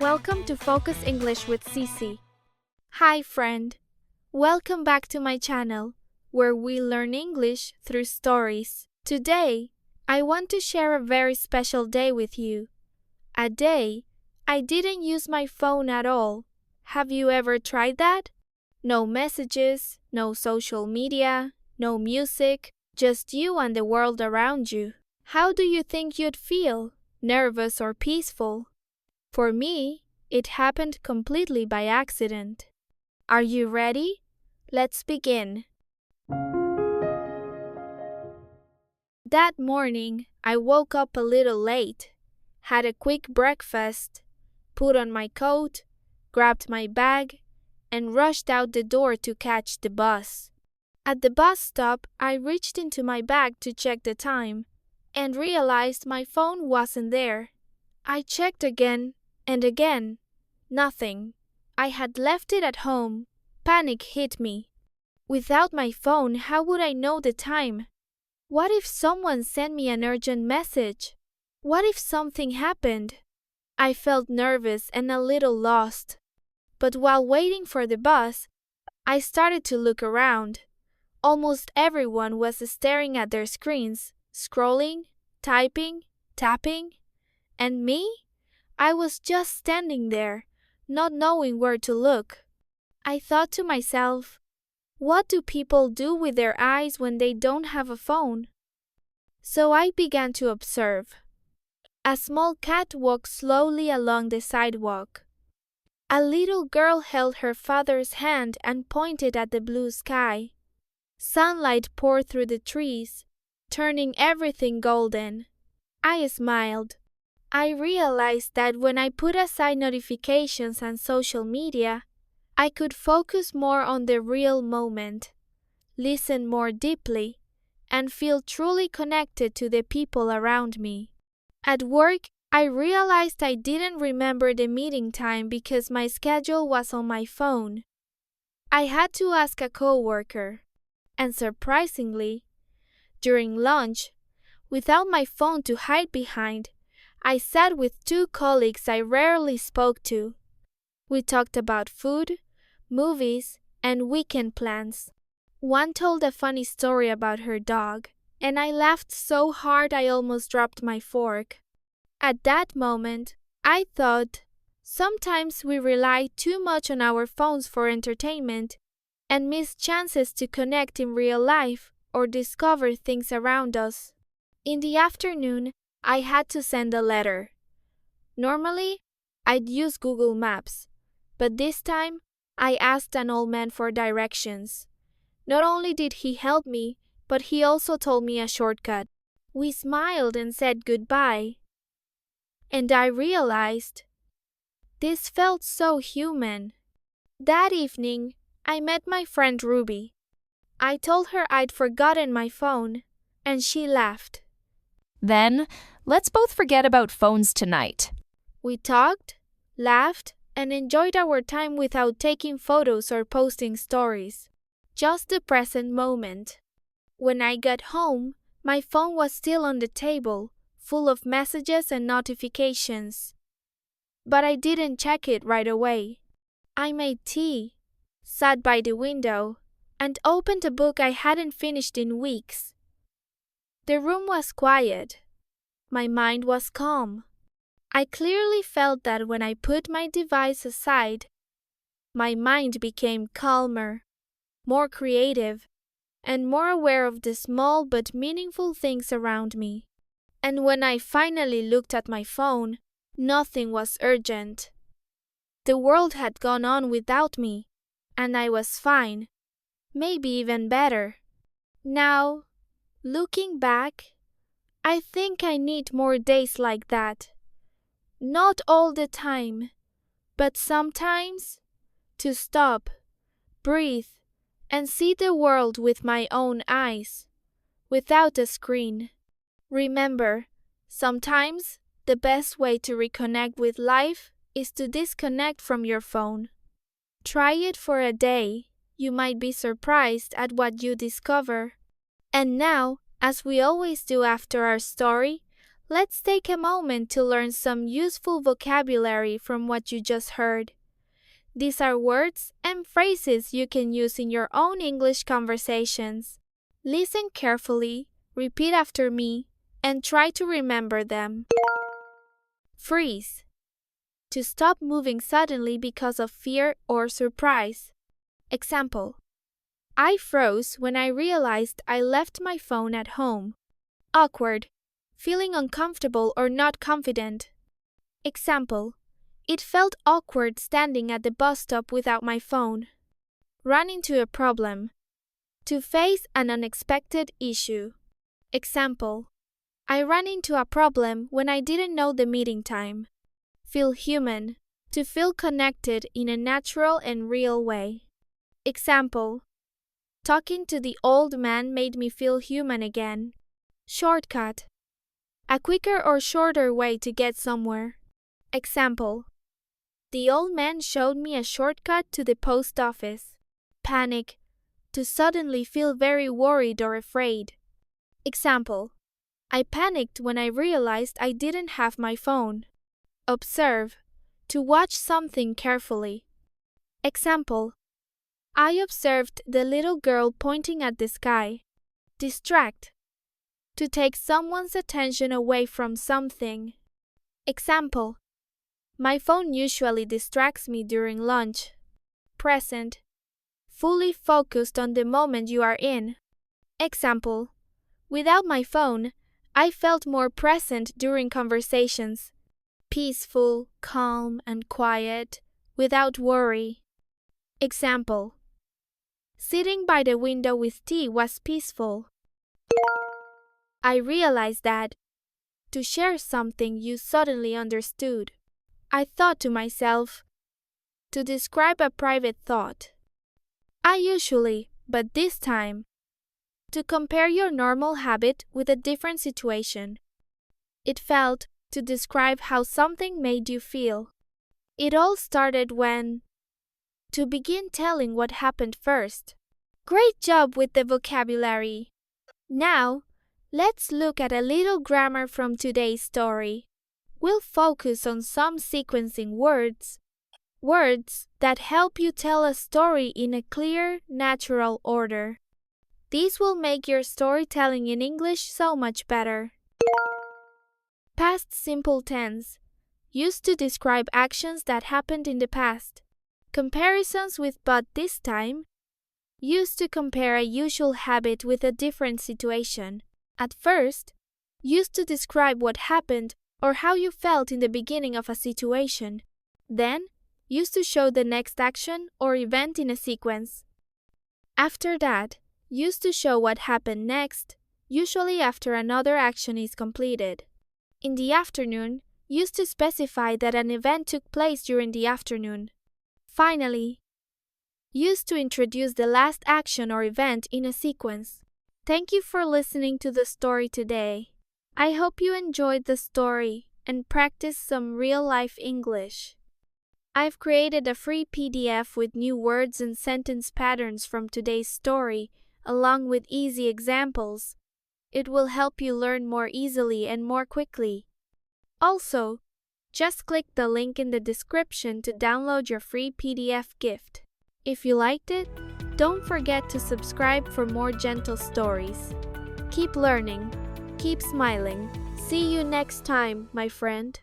Welcome to Focus English with Cece. Hi friend, welcome back to my channel where we learn English through stories. Today, I want to share a very special day with you. A day I didn't use my phone at all. Have you ever tried that? No messages, no social media, no music, just you and the world around you. How do you think you'd feel? Nervous or peaceful? For me, it happened completely by accident. Are you ready? Let's begin. That morning, I woke up a little late, had a quick breakfast, put on my coat, grabbed my bag, and rushed out the door to catch the bus. At the bus stop, I reached into my bag to check the time and realized my phone wasn't there. I checked again and again. Nothing. I had left it at home. Panic hit me. Without my phone, how would I know the time? What if someone sent me an urgent message? What if something happened? I felt nervous and a little lost. But while waiting for the bus, I started to look around. Almost everyone was staring at their screens, scrolling, typing, tapping. And me? I was just standing there, not knowing where to look. I thought to myself, what do people do with their eyes when they don't have a phone? So I began to observe. A small cat walked slowly along the sidewalk. A little girl held her father's hand and pointed at the blue sky. Sunlight poured through the trees, turning everything golden. I smiled. I realized that when I put aside notifications and social media, I could focus more on the real moment, listen more deeply, and feel truly connected to the people around me. At work, I realized I didn't remember the meeting time because my schedule was on my phone. I had to ask a coworker, and surprisingly, during lunch, without my phone to hide behind, I sat with two colleagues I rarely spoke to. We talked about food, movies, and weekend plans. One told a funny story about her dog, and I laughed so hard I almost dropped my fork. At that moment, I thought, sometimes we rely too much on our phones for entertainment and miss chances to connect in real life or discover things around us. In the afternoon, I had to send a letter. Normally, I'd use Google Maps, but this time, I asked an old man for directions. Not only did he help me, but he also told me a shortcut. We smiled and said goodbye. And I realized, this felt so human. That evening, I met my friend Ruby. I told her I'd forgotten my phone, and she laughed. Then, let's both forget about phones tonight. We talked, laughed, and enjoyed our time without taking photos or posting stories. Just the present moment. When I got home, my phone was still on the table, full of messages and notifications. But I didn't check it right away. I made tea, sat by the window, and opened a book I hadn't finished in weeks. The room was quiet. My mind was calm. I clearly felt that when I put my device aside, my mind became calmer, more creative, and more aware of the small but meaningful things around me. And when I finally looked at my phone, nothing was urgent. The world had gone on without me, and I was fine, maybe even better. Now, looking back, I think I need more days like that. Not all the time, but sometimes to stop, breathe, and see the world with my own eyes, without a screen. Remember, sometimes the best way to reconnect with life is to disconnect from your phone. Try it for a day. You might be surprised at what you discover. And now, as we always do after our story, Let's take a moment to learn some useful vocabulary from what you just heard. These are words and phrases you can use in your own English conversations. Listen carefully, repeat after me, and try to remember them. Freeze. To stop moving suddenly because of fear or surprise. Example: I froze when I realized I left my phone at home. Awkward. Feeling uncomfortable or not confident. Example: it felt awkward standing at the bus stop without my phone. Run into a problem. To face an unexpected issue. Example: I ran into a problem when I didn't know the meeting time. Feel human. To feel connected in a natural and real way. Example: talking to the old man made me feel human again. Shortcut. A quicker or shorter way to get somewhere. Example: the old man showed me a shortcut to the post office. Panic. To suddenly feel very worried or afraid. Example: I panicked when I realized I didn't have my phone. Observe. To watch something carefully. Example: I observed the little girl pointing at the sky. Distract. To take someone's attention away from something. Example: my phone usually distracts me during lunch. Present. Fully focused on the moment you are in. Example: without my phone, I felt more present during conversations. Peaceful, calm, and quiet, without worry. Example: sitting by the window with tea was peaceful. I realized that. To share something you suddenly understood. I thought to myself. To describe a private thought. I usually, but this time. To compare your normal habit with a different situation. It felt. To describe how something made you feel. It all started when. To begin telling what happened first. Great job with the vocabulary. Now, let's look at a little grammar from today's story. We'll focus on some sequencing words. Words that help you tell a story in a clear, natural order. These will make your storytelling in English so much better. Past simple tense. Used to describe actions that happened in the past. Comparisons with but this time. Used to compare a usual habit with a different situation. At first. Used to describe what happened or how you felt in the beginning of a situation. Then, used to show the next action or event in a sequence. After that, used to show what happened next, usually after another action is completed. In the afternoon, used to specify that an event took place during the afternoon. Finally, used to introduce the last action or event in a sequence. Thank you for listening to the story today. I hope you enjoyed the story and practiced some real-life English. I've created a free PDF with new words and sentence patterns from today's story, along with easy examples. It will help you learn more easily and more quickly. Also, just click the link in the description to download your free PDF gift. If you liked it, don't forget to subscribe for more gentle stories. Keep learning, keep smiling. See you next time, my friend.